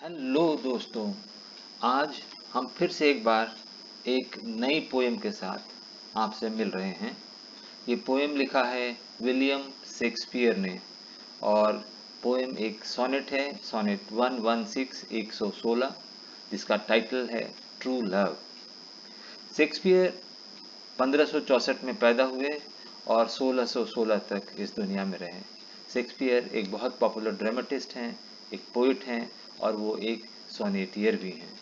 Hello दोस्तों, आज हम फिर से एक बार एक नई पोएम के साथ आपसे मिल रहे हैं। ये पोएम लिखा है विलियम शेक्सपियर ने और पोएम एक सोनेट है, सोनेट 116 जिसका टाइटल है ट्रू लव। शेक्सपियर 1564 में पैदा हुए और 1616 तक इस दुनिया में रहे। शेक्सपियर एक बहुत पॉपुलर ड्रामेटिस्ट हैं, एक पोइट हैं और वो एक सोनेटियर भी हैं।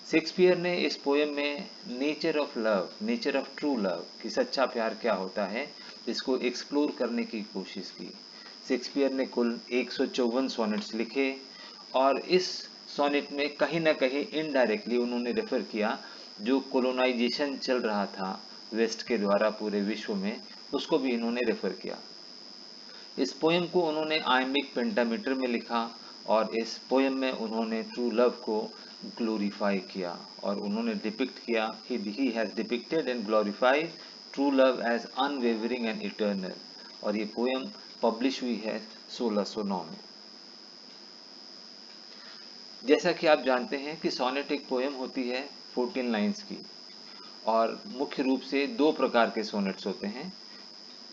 शेक्सपियर ने इस पोएम में nature of love, nature of true love कि सच्चा प्यार क्या होता है, इसको एक्सप्लोर करने की कोशिश की। शेक्सपियर ने कुल 154 सोनेट्स लिखे और इस सोनेट में कहीं ना कहीं इनडायरेक्टली उन्होंने रेफर किया जो कोलोनाइजेशन चल रहा था वेस्ट के द्वारा पूरे विश्व में, उसको भी इन्होंने रेफर किया। इस पोएम को उन्होंने आयमिक पेंटामीटर में लिखा और इस पोएम में उन्होंने ट्रू लव को ग्लोरीफाई किया और उन्होंने डिपिक्ट किया, he has depicted and glorified true love as unwavering and eternal. और ये पोएम पब्लिश हुई है 1609 में। जैसा कि आप जानते हैं कि सोनेट एक पोएम होती है 14 लाइन्स की और मुख्य रूप से दो प्रकार के सोनेट्स होते हैं।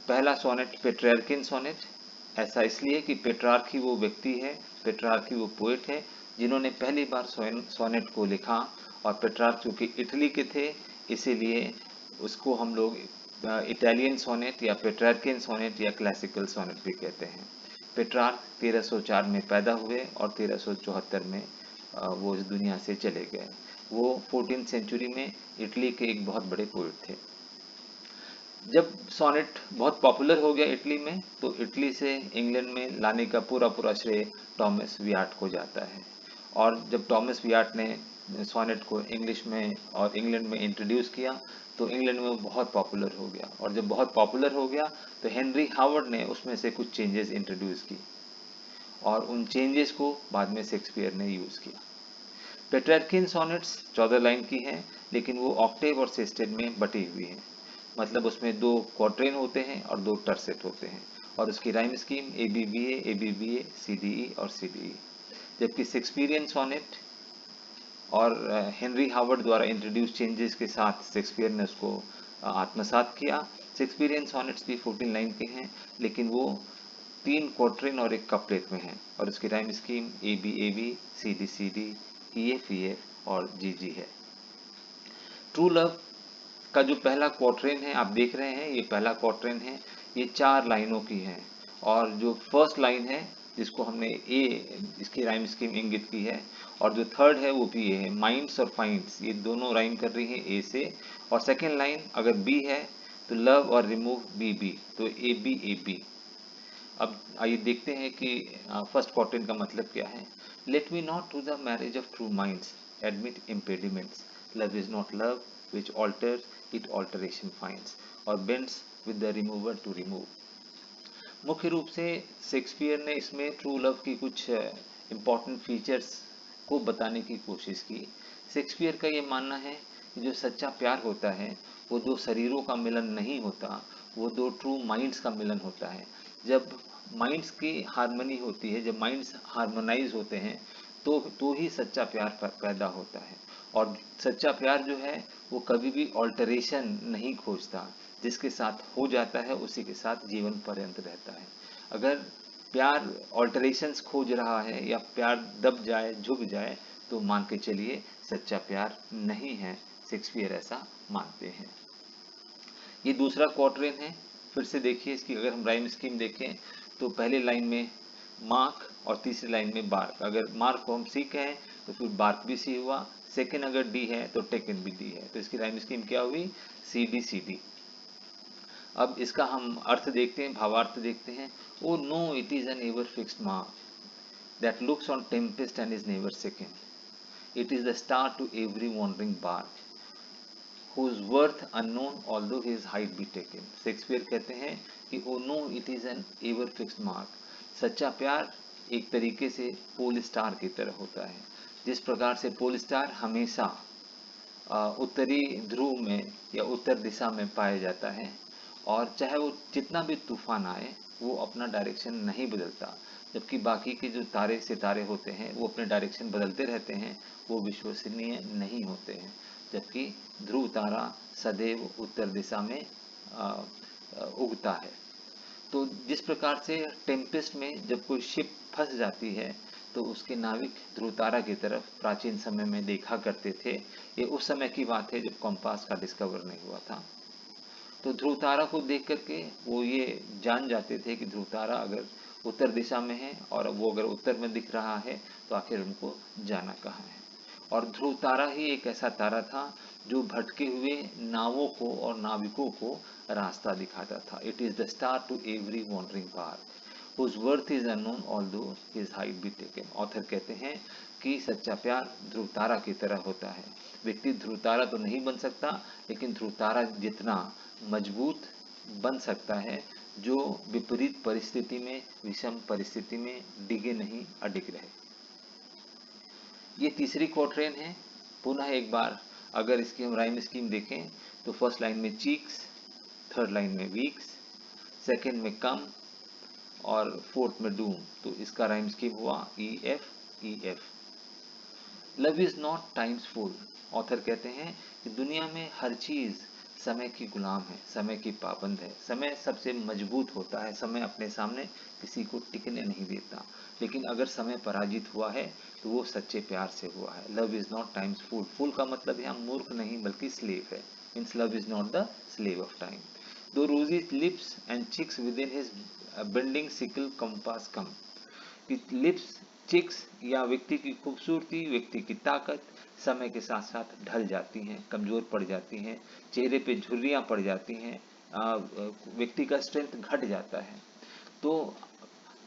पहला सोनेट पेट्रार्किन सोनेट, ऐसा इसलिए कि पेट्रार्की वो व्यक्ति है, पेट्रार्की वो पोएट है जिन्होंने पहली बार सोनेट को लिखा और पेट्रार्क चूंकि इटली के थे इसीलिए उसको हम लोग इटालियन सोनेट या पेट्रार्किन सोनेट या क्लासिकल सोनेट भी कहते हैं। पेट्रार्क 1304 में पैदा हुए और 1374 में वो इस दुनिया से चले गए। वो 14th सेंचुरी में इटली के एक बहुत बड़े पोएट थे। जब सोनेट बहुत पॉपुलर हो गया इटली में तो इटली से इंग्लैंड में लाने का पूरा पूरा श्रेय टॉमस वियाट को जाता है। और जब टॉमस वियाट ने सोनेट को इंग्लिश में और इंग्लैंड में इंट्रोड्यूस किया तो इंग्लैंड में वो बहुत पॉपुलर हो गया और जब बहुत पॉपुलर हो गया तो हेनरी हावर्ड ने उसमें से कुछ चेंजेस इंट्रोड्यूस की और उन चेंजेस को बाद में शेक्सपियर ने यूज़ किया। पेट्रार्किन सोनेट्स 14 लाइन की हैं लेकिन वो ऑक्टेव और सेस्टेट में बटी हुई हैं, मतलब उसमें दो क्वार्टेन होते हैं और दो टर्सेट होते हैं और उसकी राइम स्कीम ABBA, CDE और CDE। जबकि शेक्सपियरियन सोनेट और हेनरी हावर्ड द्वारा इंट्रोड्यूस चेंजेस के साथ शेक्सपियर ने उसको आत्मसात किया। शेक्सपियरियन सोनेट्स भी 14 लाइन के हैं लेकिन वो 3 क्वार्टेन और एक कपलेट में हैं और उसकी rhyme scheme ABAB, CD EF और GG है। ट्रू लव का जो पहला क्वार्टेन है आप देख रहे हैं, ये पहला क्वार्टेन है, ये 4 लाइनों की है और जो फर्स्ट लाइन है जिसको हमने ए इसकी राइम स्कीम इंगित की है और जो थर्ड है वो भी ए है। माइंड्स और फाइंड्स ये दोनों राइम कर रही हैं ए से और सेकेंड लाइन अगर बी है तो लव और रिमूव BB तो AB। अब आइए देखते हैं कि फर्स्ट क्वार्टेन का मतलब क्या है। Let me not to the marriage of true minds admit impediments, love is not love which alters it alteration finds or bends with the remover to remove. मुख्य रूप से शेक्सपियर ने इसमें ट्रू लव की कुछ इम्पॉर्टेंट फीचर्स को बताने की कोशिश की। शेक्सपियर का ये मानना है कि जो सच्चा प्यार होता है वो दो शरीरों का मिलन नहीं होता, वो दो ट्रू माइंड्स का मिलन होता है। जब माइंड्स की हार्मनी होती है, जब माइंड्स हार्मोनाइज होते हैं तो ही सच्चा प्यार पैदा होता है। और सच्चा प्यार जो है वो कभी भी ऑल्टरेशन नहीं खोजता, जिसके साथ हो जाता है उसी के साथ जीवन पर्यंत रहता है। अगर प्यार ऑल्टरेशंस खोज रहा है या प्यार दब जाए झुक जाए तो मान के चलिए सच्चा प्यार नहीं है। शेक्सपियर ऐसा मानते हैं। ये दूसरा क्वार्टेन है, फिर से देखिए इसकी अगर हम राइम स्कीम देखें तो पहली लाइन में मार्क और तीसरी लाइन में बार्क। अगर मार्क को हम सी कहें तो फिर बार्क भी सी हुआ, सेकेंड अगर डी है तो टेकन भी डी है, तो इसकी राइम स्कीम क्या हुई CD। अब इसका हम अर्थ देखते हैं, भावार्थ देखते हैं। O no it is an ever fixed mark that looks on tempest and is never second, it is the star to every wandering bark whose worth unknown although his height be taken। Shakespeare कहते हैं कि O no it is an ever fixed mark, सच्चा प्यार एक तरीके से pole star की तरह होता है। जिस प्रकार से पोल स्टार हमेशा उत्तरी ध्रुव में या उत्तर दिशा में पाया जाता है और चाहे वो जितना भी तूफान आए वो अपना डायरेक्शन नहीं बदलता। जबकि बाकी के जो तारे सितारे होते हैं वो अपने डायरेक्शन बदलते रहते हैं, वो विश्वसनीय नहीं होते हैं। जबकि ध्रुव तारा सदैव उत्तर दिशा में उगता है। तो जिस प्रकार से टेम्पेस्ट में जब कोई शिप फंस जाती है तो उसके नाविक ध्रुव तारा की तरफ प्राचीन समय में देखा करते थे। ये उस समय की बात है जब कॉम्पास का डिस्कवर नहीं हुआ था। तो ध्रुव तारा को देख करके वो ये जान जाते थे कि ध्रुव तारा अगर उत्तर दिशा में है और वो अगर उत्तर में दिख रहा है तो आखिर उनको जाना कहाँ है। और ध्रुव तारा ही एक ऐसा तारा था जो भटके हुए नावों को और नाविकों को रास्ता दिखाता था। It is the star to every wandering bark whose worth is unknown although his height be taken। Author कहते हैं कि सच्चा प्यार ध्रुव तारा की तरह होता है। व्यक्ति ध्रुव तारा तो नहीं बन सकता, लेकिन ध्रुव तारा जितना मजबूत बन सकता है जो विपरीत परिस्थिति में, विषम परिस्थिति में डिगे नहीं, अडिग रहे। ये तीसरी क्वार्टेन है। पुनः एक बार अगर इसकी हम राइम स्कीम देखें तो फर्स्ट लाइन में चीक्स, थर्ड लाइन में वीक्स, सेकेंड में कम और फोर्थ में डूम। तो इसका राइम स्कीम हुआ E F. Love is not time's full. Author कहते हैं कि दुनिया में हर चीज समय की गुलाम है, समय की पाबंद है। समय सबसे मजबूत होता है, समय अपने सामने किसी को टिकने नहीं देता। लेकिन अगर समय पराजित हुआ है तो वो सच्चे प्यार से हुआ है। Love is not time's fool. Fool का मतलब यहाँ मूर्ख नहीं बल्कि स्लेव है। Means love is not the slave of time. Though rosy lips and cheeks within his bending sickle compass come. Lips, cheeks या व्यक्ति की खूबसूरती, व्यक्ति की ताकत समय के साथ साथ ढल जाती हैं, कमजोर पड़ जाती हैं, चेहरे पे झुर्रियां पड़ जाती हैं, व्यक्ति का स्ट्रेंथ घट जाता है। तो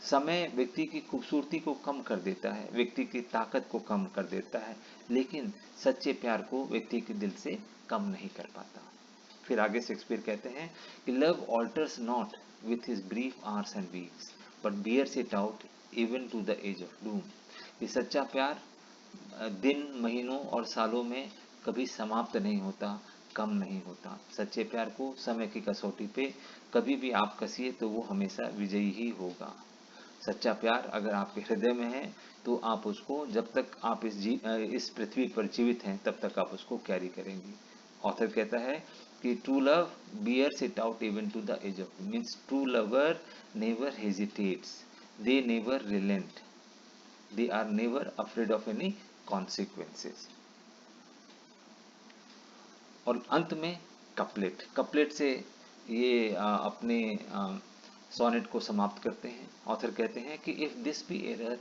समय व्यक्ति की खूबसूरती को कम कर देता है, व्यक्ति की ताकत को कम कर देता है, लेकिन सच्चे प्यार को व्यक्ति के दिल से कम नहीं कर पाता। फिर आगे शेक्सपियर कहते हैं कि love alters not with his brief hours and weeks but bears it out even to the edge of doom. ये सच्चा प्यार दिन, महीनों और सालों में कभी समाप्त नहीं होता, कम नहीं होता। सच्चे प्यार को समय की कसौटी पे कभी भी आप कसिए तो वो हमेशा विजयी ही होगा। सच्चा प्यार अगर आपके हृदय में है तो आप उसको, जब तक आप इस पृथ्वी पर जीवित हैं तब तक आप उसको कैरी करेंगी। ऑथर कहता है कि true love bears it out even to the edge of, means true lover never hesitates, they never relent, they are never afraid of any consequences. और अंत में कपलेट, कपलेट से ये अपने सोनेट को समाप्त करते हैं। ऑथर कहते हैं कि if this be error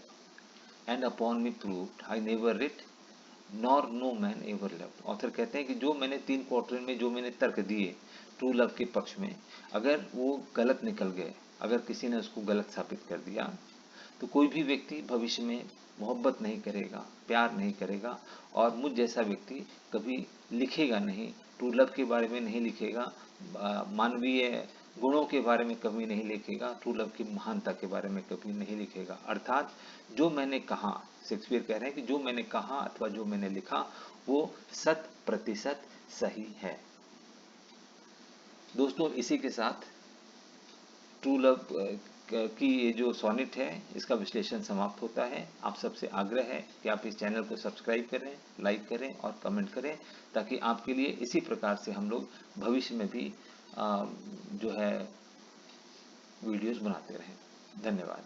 and upon me proved I never writ nor no man ever loved. Author कहते हैं कि जो मैंने 3 क्वार्टर में जो मैंने तर्क दिए ट्रू लव के पक्ष में, अगर वो गलत निकल गए, अगर किसी ने उसको गलत साबित कर दिया, तो कोई भी व्यक्ति भविष्य में मोहब्बत नहीं करेगा, प्यार नहीं करेगा, और मुझ जैसा व्यक्ति कभी लिखेगा नहीं, ट्रू लव के बारे में नहीं लिखेगा, मानवीय गुणों के बारे में कभी नहीं लिखेगा, ट्रू लव की महानता के बारे में कभी नहीं लिखेगा। अर्थात जो मैंने कहा, शेक्सपियर कह रहे हैं कि जो मैंने कहा अथवा जो मैंने लिखा वो 100% सही है। दोस्तों, इसी के साथ ट्रू लव की ये जो सोनेट है इसका विश्लेषण समाप्त होता है। आप सबसे आग्रह है कि आप इस चैनल को सब्सक्राइब करें, लाइक करें और कमेंट करें, ताकि आपके लिए इसी प्रकार से हम लोग भविष्य में भी जो है वीडियोस बनाते रहें। धन्यवाद।